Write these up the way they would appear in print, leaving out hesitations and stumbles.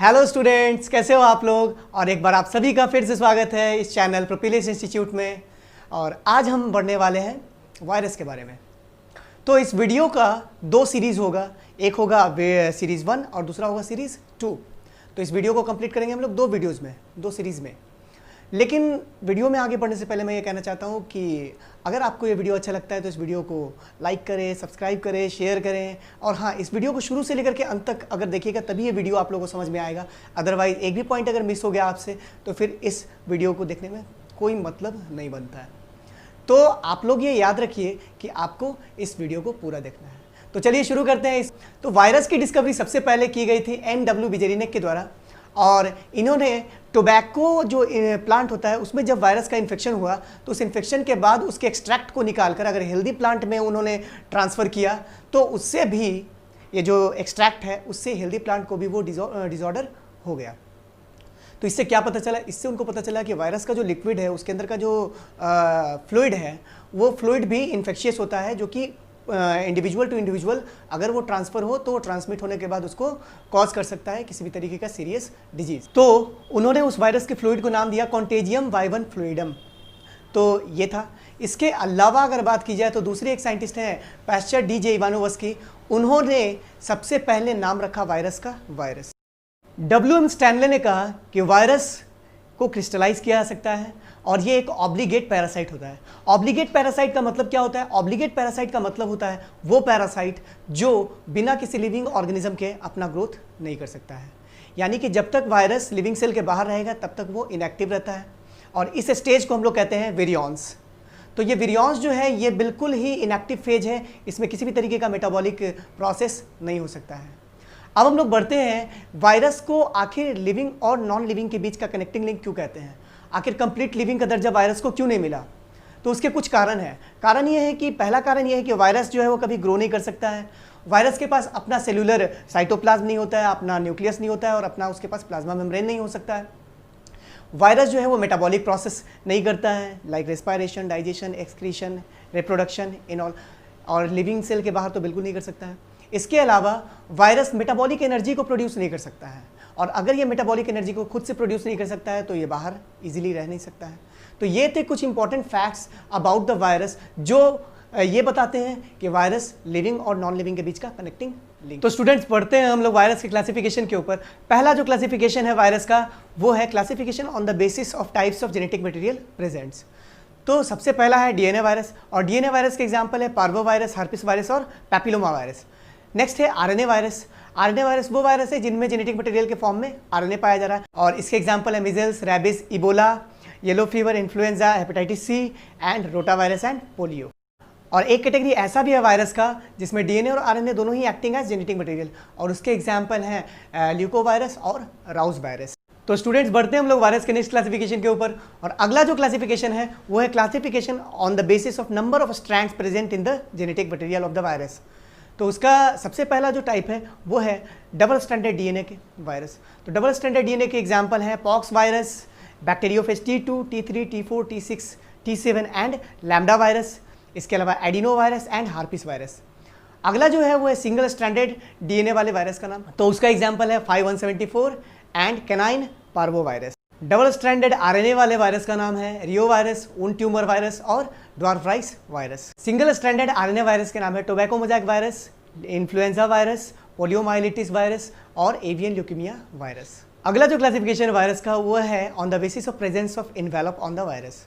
Hello students, कैसे हो आप लोग। और एक बार आप सभी का फिर से स्वागत है इस चैनल प्रोपिलिस इंस्टीट्यूट में। और आज हम बढ़ने वाले हैं वायरस के बारे में। तो इस वीडियो का दो सीरीज़ होगा, एक होगा सीरीज़ 1 और दूसरा होगा सीरीज़ 2। तो इस वीडियो को कंप्लीट करेंगे हम लोग दो वीडियोज़ में, दो सीरीज़ में। लेकिन वीडियो में आगे बढ़ने से पहले मैं ये कहना चाहता हूँ कि अगर आपको ये वीडियो अच्छा लगता है तो इस वीडियो को लाइक करें, सब्सक्राइब करें, शेयर करें। और हाँ, इस वीडियो को शुरू से लेकर के अंत तक अगर देखिएगा तभी ये वीडियो आप लोगों को समझ में आएगा। अदरवाइज एक भी पॉइंट अगर मिस हो गया आपसे तो फिर इस वीडियो को देखने में कोई मतलब नहीं बनता है। तो आप लोग ये याद रखिए कि आपको इस वीडियो को पूरा देखना है। तो चलिए शुरू करते हैं। तो वायरस की डिस्कवरी सबसे पहले की गई थी NW बिजेरिनेक के द्वारा। और इन्होंने टोबैको जो प्लांट होता है उसमें जब वायरस का इन्फेक्शन हुआ तो उस इन्फेक्शन के बाद उसके एक्सट्रैक्ट को निकालकर अगर हेल्दी प्लांट में उन्होंने ट्रांसफ़र किया तो उससे भी ये जो एक्सट्रैक्ट है उससे हेल्दी प्लांट को भी वो डिसऑर्डर हो गया। तो इससे क्या पता चला? इससे उनको पता चला कि वायरस का जो लिक्विड है उसके अंदर का जो फ्लूइड है वो फ्लूइड भी इन्फेक्शियस होता है, जो कि इंडिविजुअल टू इंडिविजुअल अगर वो ट्रांसफ़र हो तो ट्रांसमिट होने के बाद उसको कॉज कर सकता है किसी भी तरीके का सीरियस डिजीज़। तो उन्होंने उस वायरस के फ्लूइड को नाम दिया कॉन्टेजियम वाइवन फ्लूइडम। तो ये था। इसके अलावा अगर बात की जाए तो दूसरे एक साइंटिस्ट हैं पैस्चर DJ इवानोवस्की। उन्होंने सबसे पहले नाम रखा वायरस का वायरस। WM स्टैनले ने कहा कि वायरस को क्रिस्टलाइज किया जा सकता है और ये एक ऑब्लिगेट पैरासाइट होता है। ऑब्लिगेट पैरासाइट का मतलब क्या होता है? ऑब्लिगेट पैरासाइट का मतलब होता है वो पैरासाइट जो बिना किसी लिविंग ऑर्गेनिज्म के अपना ग्रोथ नहीं कर सकता है। यानी कि जब तक वायरस लिविंग सेल के बाहर रहेगा तब तक वो इनएक्टिव रहता है और इस स्टेज को हम लोग कहते हैं विरियॉन्स। तो ये विरियॉन्स जो है ये बिल्कुल ही इनएक्टिव फेज है, इसमें किसी भी तरीके का मेटाबॉलिक प्रोसेस नहीं हो सकता है। अब हम लोग बढ़ते हैं, वायरस को आखिर लिविंग और नॉन लिविंग के बीच का कनेक्टिंग लिंक क्यों कहते हैं? आखिर कंप्लीट लिविंग का दर्जा वायरस को क्यों नहीं मिला? तो उसके कुछ कारण हैं। कारण ये है कि पहला कारण ये है कि वायरस जो है वो कभी ग्रो नहीं कर सकता है। वायरस के पास अपना सेलुलर साइटोप्लाज्म नहीं होता है, अपना न्यूक्लियस नहीं होता है और अपना उसके पास प्लाज्मा मेम्ब्रेन नहीं हो सकता है। वायरस जो है वो मेटाबॉलिक प्रोसेस नहीं करता है, like respiration, digestion, excretion, reproduction in all, और लिविंग सेल के बाहर तो बिल्कुल नहीं कर सकता है। इसके अलावा वायरस मेटाबॉलिक एनर्जी को प्रोड्यूस नहीं कर सकता है और अगर ये मेटाबॉलिक एनर्जी को खुद से प्रोड्यूस नहीं कर सकता है तो ये बाहर इजीली रह नहीं सकता है। तो ये थे कुछ important facts about the virus जो ये बताते हैं कि वायरस लिविंग और नॉन लिविंग के बीच का कनेक्टिंग लिंक। तो स्टूडेंट्स पढ़ते हैं हम लोग वायरस के क्लासिफिकेशन के ऊपर। पहला जो क्लासिफिकेशन है वायरस का वो है classification on the basis of types of genetic material presents. तो सबसे पहला है DNA वायरस और DNA वायरस के एग्जाम्पल है पार्वो वायरस, हर्पिस वायरस और पैपिलोमा वायरस। नेक्स्ट है RNA वायरस। RNA वायरस वो वायरस है जिनमें जेनेटिक मटेरियल के फॉर्म में RNA पाया जा रहा है और इसके एग्जांपल है measles, rabies, Ebola, yellow fever, influenza, hepatitis C and rota virus and polio. और एक कैटेगरी ऐसा भी है वायरस का जिसमें DNA और RNA दोनों ही एक्टिंग एज जेनेटिक मटेरियल और उसके एग्जाम्पल हैं ल्यूको वायरस और राउस वायरस। तो स्टूडेंट्स बढ़ते हैं हम लोग वायरस के नेक्स्ट क्लासिफिकेशन के ऊपर। और अगला जो क्लासिफिकेशन है वो है classification on the basis of number of strands present in the genetic material of the virus. तो उसका सबसे पहला जो टाइप है वो है डबल स्ट्रैंडेड DNA के वायरस। तो डबल स्ट्रैंडेड DNA के एग्जांपल हैं pox virus, bacteriophage T2, T3, T4, T6, T7 and lambda virus. इसके अलावा एडिनो वायरस एंड हार्पिस वायरस। अगला जो है वो है सिंगल स्ट्रैंडेड DNA वाले वायरस का नाम। तो उसका एग्जाम्पल है 5174 and canine parvo virus. Double stranded RNA वाले वायरस का नाम है रियो वायरस, उन ट्यूमर वायरस और dwarf rice virus. Single stranded RNA virus के नाम है tobacco mosaic virus, influenza virus, poliomyelitis virus और एवियन ल्यूकीमिया वायरस। अगला जो क्लासिफिकेशन वायरस का वो है on the basis of presence of envelope on the virus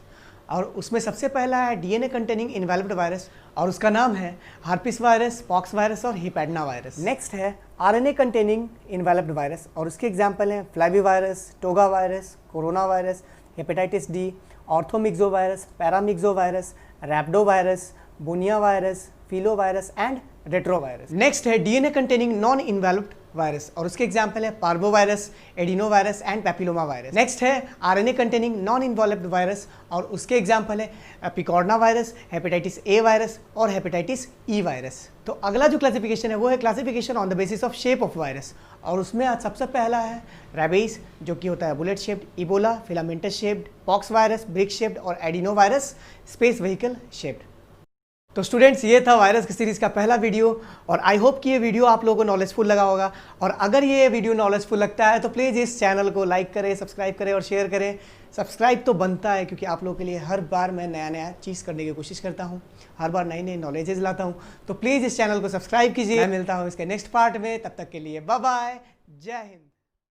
और उसमें सबसे पहला है DNA कंटेनिंग इन्वेलप्ड वायरस और उसका नाम है हार्पिस वायरस, पॉक्स वायरस और हिपैडना वायरस। नेक्स्ट है RNA कंटेनिंग इन्वेलप्ड वायरस और उसके एग्जाम्पल हैं flavi virus, toga virus, corona virus, hepatitis D, orthomyxo virus, paramyxo virus, rhabdo virus, bunya virus, filo virus and retro virus. Next है DNA containing non enveloped virus और उसके example है parvo virus, adeno virus and papilloma virus. Next है RNA containing non involved virus और उसके example है picorna virus, hepatitis A virus और hepatitis E virus. तो अगला जो क्लासिफिकेशन है वो है classification on the basis of shape of virus और उसमें आज सबसे पहला है रैबीज जो कि होता है bullet shaped, Ebola filamentous shaped, pox virus brick shaped और adeno virus space vehicle shaped. तो स्टूडेंट्स, ये था वायरस की सीरीज़ का पहला वीडियो और आई होप कि ये वीडियो आप लोगों को नॉलेजफुल लगा होगा। और अगर ये वीडियो नॉलेजफुल लगता है तो प्लीज़ इस चैनल को लाइक करें, सब्सक्राइब करें और शेयर करें। सब्सक्राइब तो बनता है क्योंकि आप लोगों के लिए हर बार मैं नया नया चीज़ करने की कोशिश करता हूँ, हर बार नई नई नॉलेजेस लाता हूँ। तो प्लीज़ इस चैनल को सब्सक्राइब कीजिए। मैं मिलता हूँ इसके नेक्स्ट पार्ट में, तब तक के लिए बाय बाय, जय हिंद।